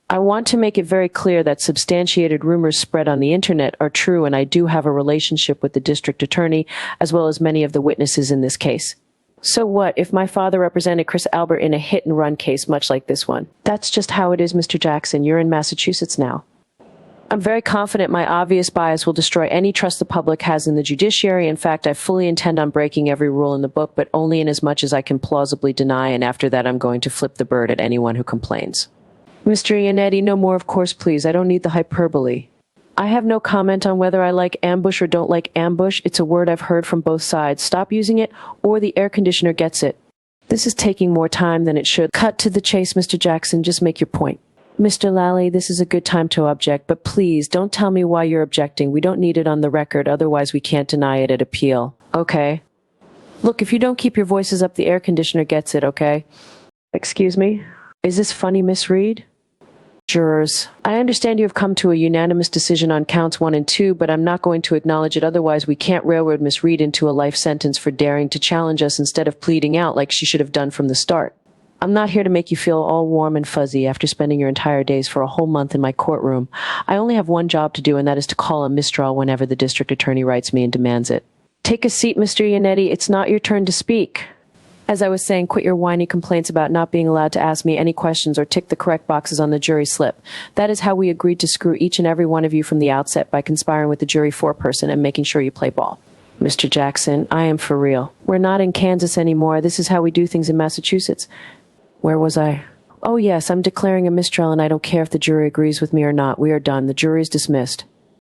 I want to make it very clear that substantiated rumors spread on the internet are true, and I do have a relationship with the district attorney, as well as many of the witnesses in this case. So what if my father represented Chris Albert in a hit-and-run case much like this one? That's just how it is, Mr. Jackson. You're in Massachusetts now. I'm very confident my obvious bias will destroy any trust the public has in the judiciary. In fact, I fully intend on breaking every rule in the book, but only in as much as I can plausibly deny, and after that I'm going to flip the bird at anyone who complains. Mr. Iannetti, no more, of course, please. I don't need the hyperbole. I have no comment on whether I like ambush or don't like ambush. It's a word I've heard from both sides. Stop using it, or the air conditioner gets it. This is taking more time than it should. Cut to the chase, Mr. Jackson. Just make your point. Mr. Lally, this is a good time to object, but please don't tell me why you're objecting. We don't need it on the record, otherwise we can't deny it at appeal. Okay. Look, if you don't keep your voices up, the air conditioner gets it, okay? Excuse me? Is this funny, Miss Reed? Jurors, I understand you have come to a unanimous decision on counts 1 and 2, but I'm not going to acknowledge it, otherwise we can't railroad Miss Reed into a life sentence for daring to challenge us instead of pleading out like she should have done from the start. I'm not here to make you feel all warm and fuzzy after spending your entire days for a whole month in my courtroom. I only have one job to do, and that is to call a mistrial whenever the district attorney writes me and demands it. Take a seat, Mr. Iannetti. It's not your turn to speak. As I was saying, quit your whiny complaints about not being allowed to ask me any questions or tick the correct boxes on the jury slip. That is how we agreed to screw each and every one of you from the outset, by conspiring with the jury foreperson and making sure you play ball. Mr. Jackson, I am for real. We're not in Kansas anymore. This is how we do things in Massachusetts. Where was I? Oh yes, I'm declaring a mistrial, and I don't care if the jury agrees with me or not. We are done. The jury is dismissed.